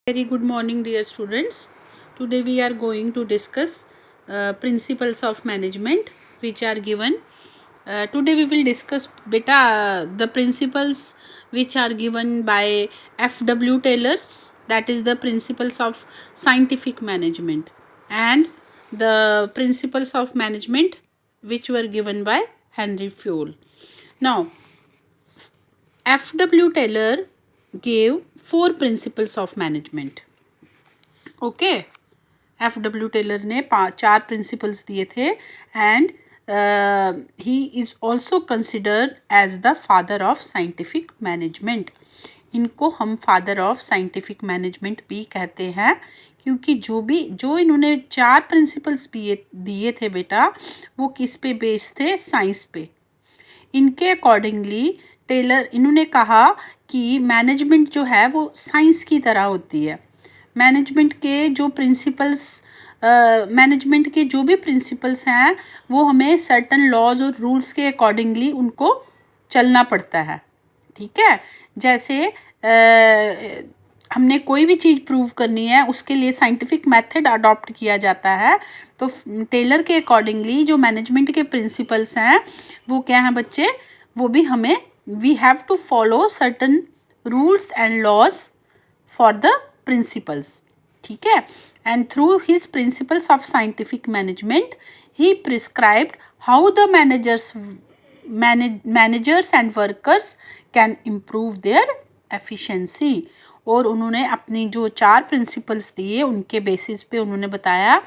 Very good morning, dear students. Today we are going to discuss principles of management which are given. Today we will discuss the principles which are given by F.W. Taylor's, that is the principles of scientific management, and the principles of management which were given by Henry Fayol. Now, F.W. Taylor gave 4 principles of management. Okay, F.W. Taylor ने 4 principles दिए थे and he is also considered as the father of scientific management. इनको हम father of scientific management भी कहते हैं क्योंकि जो इन्होंने 4 प्रिंसिपल्स दिए थे बेटा, वो किस पे बेस थे? साइंस पे. इनके अकॉर्डिंगली इन्होंने कहा कि मैनेजमेंट जो है वो साइंस की तरह होती है. मैनेजमेंट के जो भी प्रिंसिपल्स हैं वो हमें सर्टन लॉज और रूल्स के अकॉर्डिंगली उनको चलना पड़ता है. ठीक है, जैसे हमने कोई भी चीज़ प्रूव करनी है उसके लिए साइंटिफिक मेथड अडॉप्ट किया जाता है. तो टेलर के अकॉर्डिंगली जो मैनेजमेंट के प्रिंसिपल्स हैं वो क्या हैं बच्चे? वो भी हमें we have to follow certain rules and laws for the principles. ठीक है, and through his principles of scientific management he prescribed how the managers and workers can improve their efficiency. और उन्होंने अपनी जो 4 प्रिंसिपल्स दिए उनके बेसिस पे उन्होंने बताया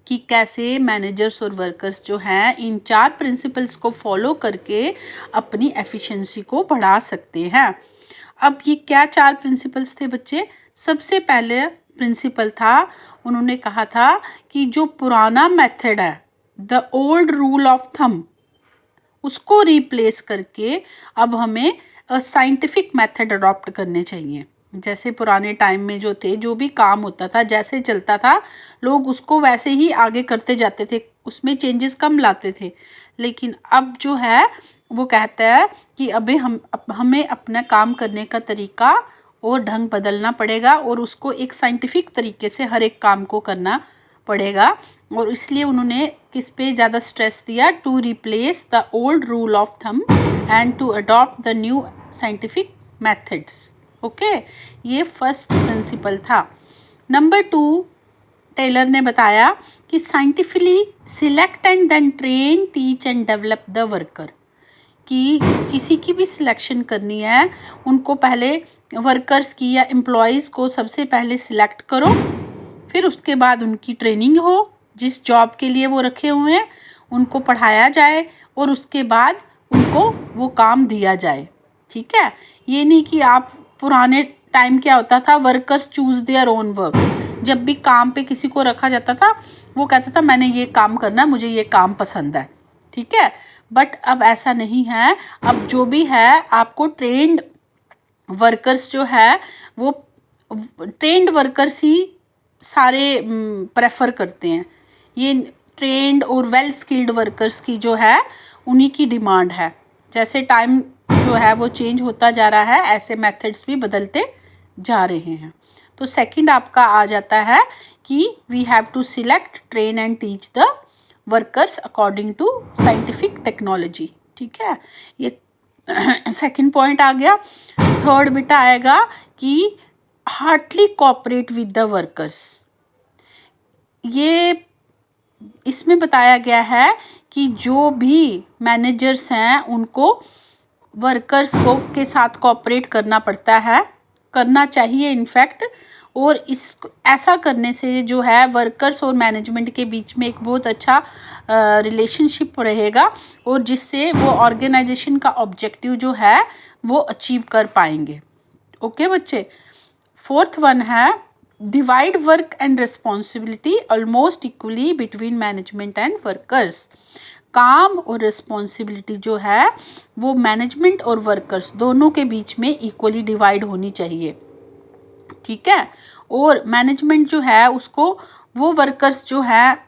कि कैसे मैनेजर्स और वर्कर्स जो हैं इन 4 प्रिंसिपल्स को फॉलो करके अपनी एफिशिएंसी को बढ़ा सकते हैं. अब ये क्या 4 प्रिंसिपल्स थे बच्चे? सबसे पहले प्रिंसिपल था, उन्होंने कहा था कि जो पुराना मेथड है, the old rule of thumb, उसको रिप्लेस करके अब हमें साइंटिफिक मेथड अडॉप्ट करने चाहिए. जैसे पुराने टाइम में जो भी काम होता था, जैसे चलता था, लोग उसको वैसे ही आगे करते जाते थे, उसमें चेंजेस कम लाते थे. लेकिन अब जो है वो कहता है कि अभी हमें अपना काम करने का तरीका और ढंग बदलना पड़ेगा और उसको एक साइंटिफिक तरीके से हर एक काम को करना पड़ेगा. और इसलिए उन्होंने किस पे ज़्यादा स्ट्रेस दिया? To replace the old rule of thumb and to adopt the new scientific methods. Okay, ये फर्स्ट प्रिंसिपल था. नंबर 2, टेलर ने बताया कि scientifically select and then train, teach and develop the worker. कि किसी की भी सिलेक्शन करनी है, उनको पहले वर्कर्स की या एम्प्लॉयज़ को सबसे पहले सिलेक्ट करो, फिर उसके बाद उनकी ट्रेनिंग हो, जिस जॉब के लिए वो रखे हुए हैं उनको पढ़ाया जाए और उसके बाद उनको वो काम दिया जाए. ठीक है, ये नहीं कि आप पुराने टाइम क्या होता था, workers choose their own work. जब भी काम पे किसी को रखा जाता था वो कहता था मैंने ये काम करना, मुझे ये काम पसंद है. ठीक है, बट अब ऐसा नहीं है. अब जो भी है आपको ट्रेंड वर्कर्स जो है वो ट्रेंड वर्कर्स ही सारे प्रेफर करते हैं. ये ट्रेंड और वेल स्किल्ड वर्कर्स की जो है उन्हीं की डिमांड है. जैसे टाइम जो है वो चेंज होता जा रहा है, ऐसे मेथड्स भी बदलते जा रहे हैं. तो सेकंड आपका आ जाता है कि we have to select, train and teach the workers according to scientific technology. ठीक है, ये सेकंड पॉइंट आ गया. थर्ड बेटा आएगा कि heartily cooperate with the workers. ये इसमें बताया गया है कि जो भी मैनेजर्स हैं उनको वर्कर्स को के साथ कोऑपरेट करना पड़ता है, करना चाहिए इनफैक्ट. और ऐसा करने से जो है वर्कर्स और मैनेजमेंट के बीच में एक बहुत अच्छा रिलेशनशिप रहेगा और जिससे वो ऑर्गेनाइजेशन का ऑब्जेक्टिव जो है वो अचीव कर पाएंगे. ओके बच्चे. फोर्थ वन है divide work and responsibility almost equally between management and workers. काम और रिस्पॉन्सिबिलिटी जो है वो मैनेजमेंट और वर्कर्स दोनों के बीच में इक्वली डिवाइड होनी चाहिए. ठीक है, और मैनेजमेंट जो है उसको वो वर्कर्स जो है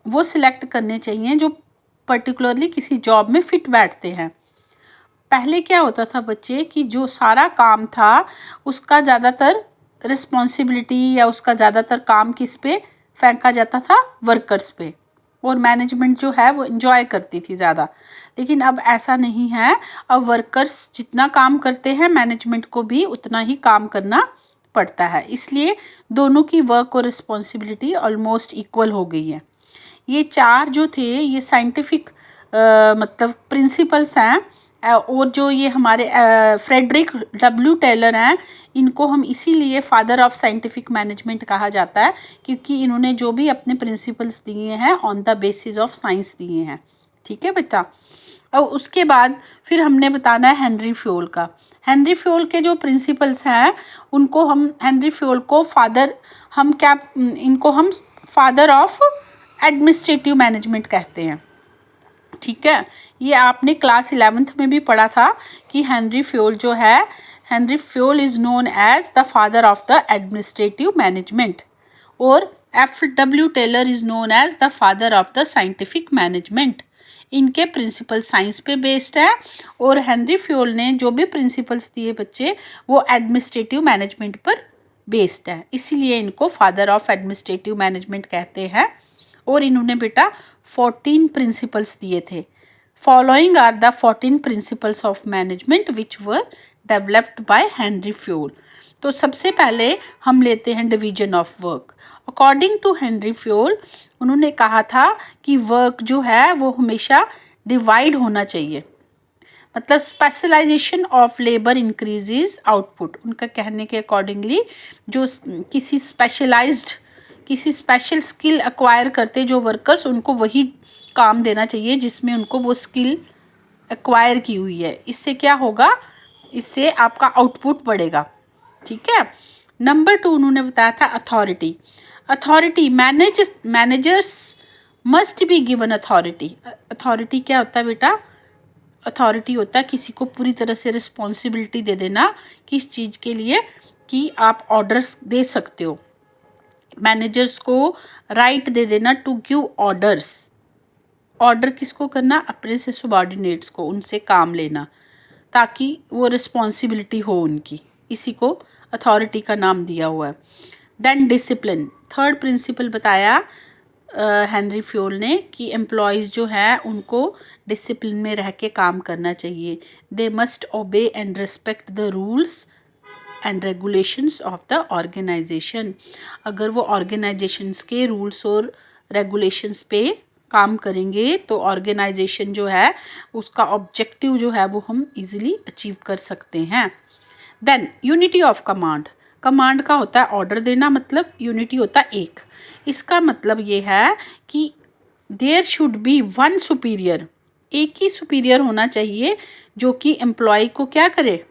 वो सिलेक्ट करने चाहिए जो पर्टिकुलरली किसी जॉब में फिट बैठते हैं. पहले क्या होता था बच्चे कि जो सारा काम था उसका ज़्यादातर रिस्पॉन्सिबिलिटी या उसका ज़्यादातर काम किस पे फेंका जाता था, वर्कर्स पे, और मैनेजमेंट जो है वो एंजॉय करती थी ज़्यादा। लेकिन अब ऐसा नहीं है, अब वर्कर्स जितना काम करते हैं मैनेजमेंट को भी उतना ही काम करना पड़ता है, इसलिए दोनों की वर्क और रिस्पॉन्सिबिलिटी ऑलमोस्ट इक्वल हो गई है। ये चार जो थे ये साइंटिफिक मतलब प्रिंसिपल्स हैं, और जो ये हमारे फ्रेडरिक डब्ल्यू टेलर हैं, इनको हम इसीलिए फादर ऑफ साइंटिफिक मैनेजमेंट कहा जाता है, क्योंकि इन्होंने जो भी अपने प्रिंसिपल्स दिए हैं on the basis of science दिए हैं। ठीक है बेटा। और उसके बाद फिर हमने बताना है हेनरी फ्योल का। हेनरी फ्योल के जो प्रिंसिपल्स हैं उनको हम, हेनरी फ्योल को फादर, हम क्या, इनको हम फादर ऑफ एडमिनिस्ट्रेटिव मैनेजमेंट कहते हैं। ठीक है, ये आपने क्लास 11th में भी पढ़ा था कि हेनरी फ्योल जो है, Henri Fayol is known as the father of the administrative management, और F.W. Taylor is known as the father of the scientific management. इनके प्रिंसिपल साइंस पे बेस्ड है, और हेनरी फ्योल ने जो भी प्रिंसिपल्स दिए बच्चे वो एडमिनिस्ट्रेटिव मैनेजमेंट पर बेस्ड है, इसीलिए इनको फादर ऑफ एडमिनिस्ट्रेटिव मैनेजमेंट कहते हैं। और इन्होंने बेटा 14 प्रिंसिपल्स दिए थे। Following are the 14 principles of management which were developed by Henri Fayol. तो सबसे पहले हम लेते हैं division of work. According to Henri Fayol, उन्होंने कहा था कि वर्क जो है वो हमेशा डिवाइड होना चाहिए, मतलब specialisation of labour increases output. उनका कहने के अकॉर्डिंगली जो किसी स्पेशल स्किल एक्वायर करते जो वर्कर्स, उनको वही काम देना चाहिए जिसमें उनको वो स्किल एक्वायर की हुई है। इससे क्या होगा, इससे आपका आउटपुट बढ़ेगा। ठीक है। नंबर 2 उन्होंने बताया था authority managers must be given authority. Authority क्या होता है बेटा, अथॉरिटी होता है किसी को पूरी तरह से रिस्पॉन्सिबिलिटी दे देना किस चीज़ के लिए, कि आप ऑर्डर्स दे सकते हो। मैनेजर्स को राइट दे देना टू गिव ऑर्डर्स। ऑर्डर किसको करना, अपने से सबॉर्डिनेट्स को, उनसे काम लेना ताकि वो रिस्पॉन्सिबिलिटी हो उनकी, इसी को अथॉरिटी का नाम दिया हुआ है। देन डिसिप्लिन, थर्ड प्रिंसिपल बताया हेनरी फ्योल ने कि एम्प्लॉयज़ जो है उनको डिसिप्लिन में रह के काम करना चाहिए। They must obey and respect the rules and regulations of the organisation. अगर वो ऑर्गेनाइजेशंस के रूल्स और रेगुलेशंस पे काम करेंगे तो ऑर्गेनाइजेशन जो है उसका ऑब्जेक्टिव जो है वो हम इजीली अचीव कर सकते हैं। Than unity of command, command का होता है ऑर्डर देना, मतलब यूनिटी होता है एक। इसका मतलब ये है कि there should be one superior, एक ही सुपीरियर होना चाहिए जो कि एम्प्लॉय को क्या करे,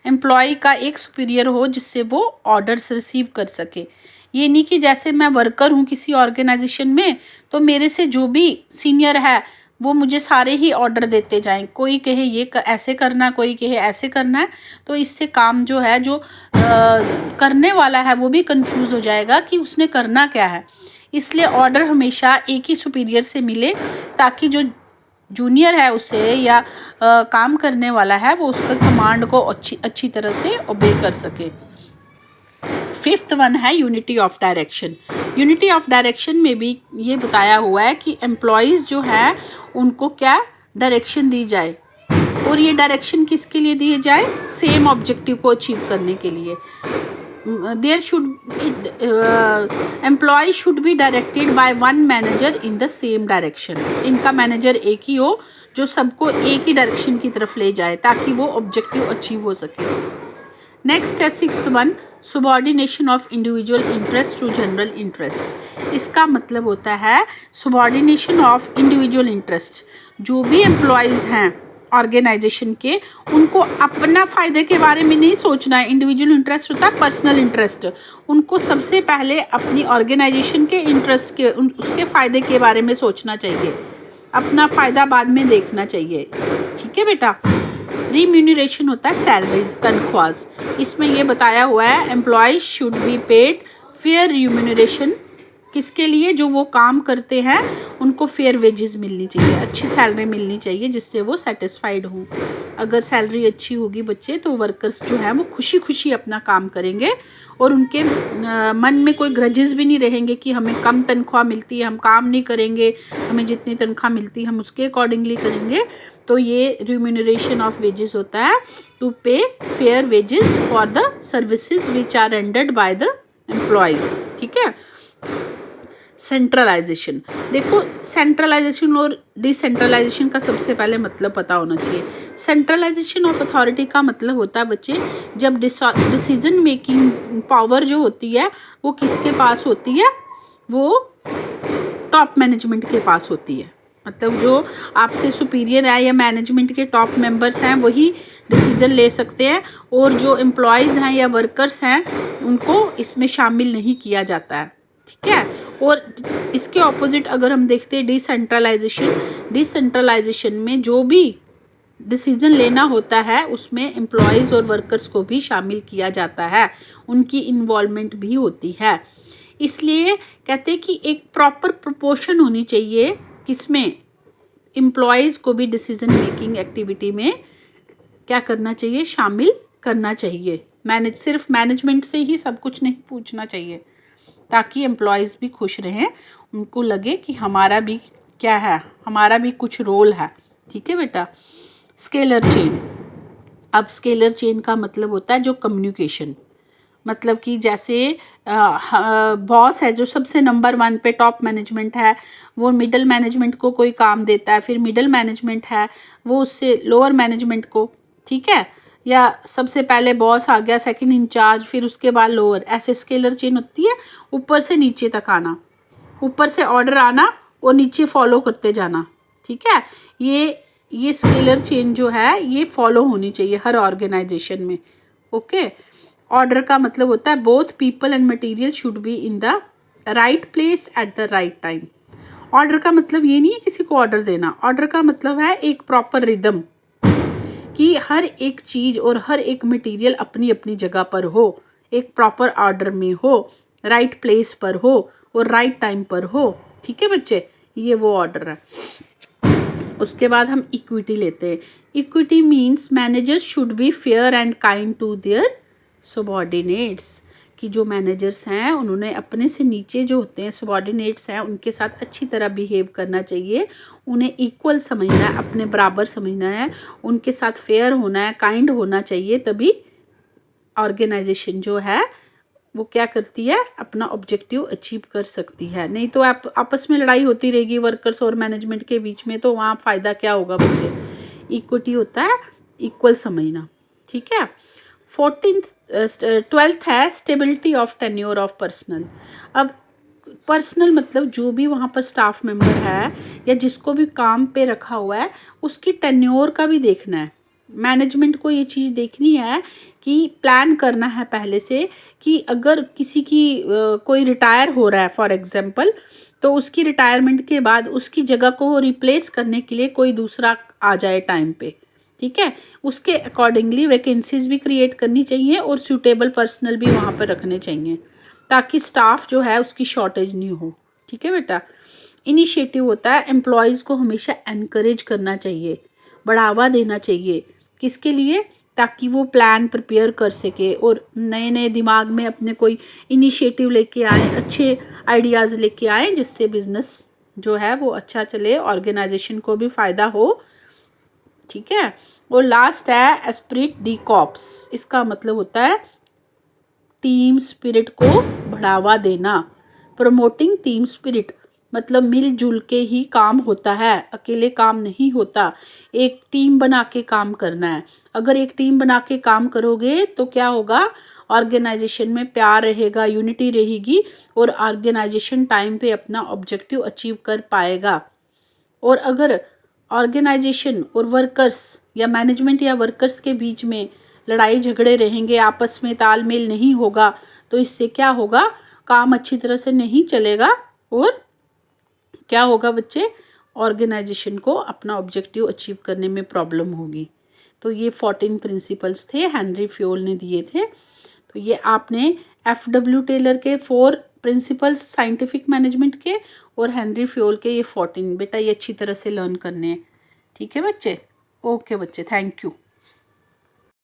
एम्प्लॉय का एक सुपीरियर हो जिससे वो ऑर्डर्स रिसीव कर सके। ये नहीं कि जैसे मैं वर्कर हूँ किसी ऑर्गेनाइजेशन में तो मेरे से जो भी सीनियर है वो मुझे सारे ही ऑर्डर देते जाएं, कोई कहे ये ऐसे करना, कोई कहे ऐसे करना है, तो इससे काम जो है जो करने वाला है वो भी कंफ्यूज हो जाएगा कि उसने करना क्या है। इसलिए ऑर्डर हमेशा एक ही सुपीरियर से मिले ताकि जो जूनियर है उसे या काम करने वाला है वो उसका कमांड को अच्छी तरह से ओबे कर सके। फिफ्थ वन है unity of direction. Unity of direction में भी ये बताया हुआ है कि एम्प्लॉयज़ जो है उनको क्या डायरेक्शन दी जाए, और ये डायरेक्शन किसके लिए दिए जाए, सेम ऑब्जेक्टिव को अचीव करने के लिए। There should employ should be directed by one manager in the same direction. इनका मैनेजर एक ही हो जो सबको एक ही डायरेक्शन की तरफ ले जाए ताकि वो ऑब्जेक्टिव अचीव हो सके। नेक्स्ट है sixth one, subordination of individual interest to general interest. इसका मतलब होता है सुबॉर्डिनेशन ऑफ इंडिविजुअल इंटरेस्ट। जो भी एम्प्लॉयज़ हैं ऑर्गेनाइजेशन के, उनको अपना फ़ायदे के बारे में नहीं सोचना है। इंडिविजुअल इंटरेस्ट होता है पर्सनल इंटरेस्ट। उनको सबसे पहले अपनी ऑर्गेनाइजेशन के इंटरेस्ट के उसके फ़ायदे के बारे में सोचना चाहिए, अपना फ़ायदा बाद में देखना चाहिए। ठीक है बेटा। रिम्यूनरेशन होता है सैलरीज, तनख्वाह। इसमें ये बताया हुआ है employ should be paid fair remuneration किसके लिए? जो वो काम करते हैं उनको फेयर वेजेस मिलनी चाहिए, अच्छी सैलरी मिलनी चाहिए जिससे वो सेटिस्फाइड हों। अगर सैलरी अच्छी होगी बच्चे तो वर्कर्स जो हैं वो खुशी खुशी अपना काम करेंगे और उनके मन में कोई ग्रजेस भी नहीं रहेंगे कि हमें कम तनख्वाह मिलती है, हम काम नहीं करेंगे, हमें जितनी तनख्वाह मिलती है हम उसके अकॉर्डिंगली करेंगे। तो ये रिम्यूनरेशन ऑफ वेजेस होता है, to pay fair wages for the services which are rendered by the employees. ठीक है। सेंट्रलाइजेशन, देखो सेंट्रलाइजेशन और डिसेंट्रलाइजेशन का सबसे पहले मतलब पता होना चाहिए। सेंट्रलाइजेशन ऑफ अथॉरिटी का मतलब होता है बच्चे, जब डिसीजन मेकिंग पावर जो होती है वो किसके पास होती है? वो टॉप मैनेजमेंट के पास होती है। मतलब जो आपसे सुपीरियर है या मैनेजमेंट के टॉप मेंबर्स हैं वही डिसीजन ले सकते हैं, और जो एम्प्लॉयज़ हैं या वर्कर्स हैं उनको इसमें शामिल नहीं किया जाता है। ठीक है। और इसके ऑपोजिट अगर हम देखते हैं डिसेंट्रलाइजेशन में जो भी डिसीजन लेना होता है उसमें एम्प्लॉयज़ और वर्कर्स को भी शामिल किया जाता है, उनकी इन्वॉल्वमेंट भी होती है। इसलिए कहते हैं कि एक प्रॉपर प्रोपोर्शन होनी चाहिए किसमें? एम्प्लॉयज़ को भी डिसीजन मेकिंग एक्टिविटी में क्या करना चाहिए? शामिल करना चाहिए। सिर्फ मैनेजमेंट से ही सब कुछ नहीं पूछना चाहिए, ताकि एम्प्लॉयज़ भी खुश रहें, उनको लगे कि हमारा भी क्या है, हमारा भी कुछ रोल है। ठीक है बेटा। स्केलर चेन, अब स्केलर चेन का मतलब होता है जो कम्युनिकेशन, मतलब कि जैसे बॉस है जो सबसे नंबर 1 पे टॉप मैनेजमेंट है, वो मिडल मैनेजमेंट को कोई काम देता है, फिर मिडल मैनेजमेंट है वो उससे लोअर मैनेजमेंट को, ठीक है, या सबसे पहले बॉस आ गया, सेकंड इंचार्ज, फिर उसके बाद लोअर, ऐसे स्केलर चेन होती है। ऊपर से नीचे तक आना, ऊपर से ऑर्डर आना और नीचे फॉलो करते जाना। ठीक है। ये स्केलर चेन जो है ये फॉलो होनी चाहिए हर ऑर्गेनाइजेशन में। ओके। ऑर्डर का मतलब होता है both people and material should be in the right place at the right time. Order का मतलब ये नहीं है किसी को ऑर्डर देना, ऑर्डर का मतलब है एक प्रॉपर रिदम, कि हर एक चीज़ और हर एक मटेरियल अपनी अपनी जगह पर हो, एक प्रॉपर ऑर्डर में हो, राइट प्लेस पर हो और राइट टाइम पर हो। ठीक है बच्चे, ये वो ऑर्डर है। उसके बाद हम इक्विटी लेते हैं। Equity means managers should be fair and kind to their subordinates, कि जो मैनेजर्स हैं उन्होंने अपने से नीचे जो होते हैं सबॉर्डिनेट्स हैं उनके साथ अच्छी तरह बिहेव करना चाहिए, उन्हें इक्वल समझना है, अपने बराबर समझना है, उनके साथ फेयर होना है, काइंड होना चाहिए, तभी ऑर्गेनाइजेशन जो है वो क्या करती है, अपना ऑब्जेक्टिव अचीव कर सकती है। नहीं तो आप आपस में लड़ाई होती रहेगी वर्कर्स और मैनेजमेंट के बीच में, तो वहाँ फ़ायदा क्या होगा बच्चे? इक्विटी होता है इक्वल समझना। ठीक है। 12th है stability of tenure of personal. अब पर्सनल मतलब जो भी वहाँ पर स्टाफ मेंबर है या जिसको भी काम पे रखा हुआ है उसकी टेन्योर का भी देखना है। मैनेजमेंट को ये चीज़ देखनी है कि प्लान करना है पहले से, कि अगर किसी की कोई रिटायर हो रहा है फॉर एग्जांपल, तो उसकी रिटायरमेंट के बाद उसकी जगह को रिप्लेस करने के लिए कोई दूसरा आ जाए टाइम पे। ठीक है। उसके अकॉर्डिंगली वैकेंसीज भी क्रिएट करनी चाहिए और सूटेबल पर्सनल भी वहाँ पर रखने चाहिए, ताकि स्टाफ जो है उसकी शॉर्टेज नहीं हो। ठीक है बेटा। इनिशिएटिव होता है एम्प्लॉयज़ को हमेशा एनकरेज करना चाहिए, बढ़ावा देना चाहिए, किसके लिए? ताकि वो प्लान प्रिपेयर कर सके और नए नए दिमाग में अपने कोई इनिशिएटिव लेके आए, अच्छे आइडियाज़ लेके आए, जिससे बिज़नेस जो है वो अच्छा चले, ऑर्गेनाइजेशन को भी फ़ायदा हो। ठीक है। और लास्ट है एस्पिरिट डी कॉप्स, इसका मतलब होता है टीम स्पिरिट को बढ़ावा देना। प्रमोटिंग टीम स्पिरिट मतलब मिलजुल के ही काम होता है, अकेले काम नहीं होता, एक टीम बना के काम करना है। अगर एक टीम बना के काम करोगे तो क्या होगा, ऑर्गेनाइजेशन में प्यार रहेगा, यूनिटी रहेगी और ऑर्गेनाइजेशन टाइम पे अपना ऑब्जेक्टिव अचीव कर पाएगा। और अगर ऑर्गेनाइजेशन और वर्कर्स या मैनेजमेंट या वर्कर्स के बीच में लड़ाई झगड़े रहेंगे, आपस में तालमेल नहीं होगा, तो इससे क्या होगा, काम अच्छी तरह से नहीं चलेगा और क्या होगा बच्चे, ऑर्गेनाइजेशन को अपना ऑब्जेक्टिव अचीव करने में प्रॉब्लम होगी। तो ये 14 प्रिंसिपल्स थे, हेनरी फ्योल ने दिए थे। तो ये आपने FW टेलर के 4 प्रिंसिपल्स साइंटिफिक मैनेजमेंट के और हेनरी फ्योल के ये 14। बेटा ये अच्छी तरह से लर्न करने हैं, ठीक है बच्चे। ओके बच्चे, थैंक यू।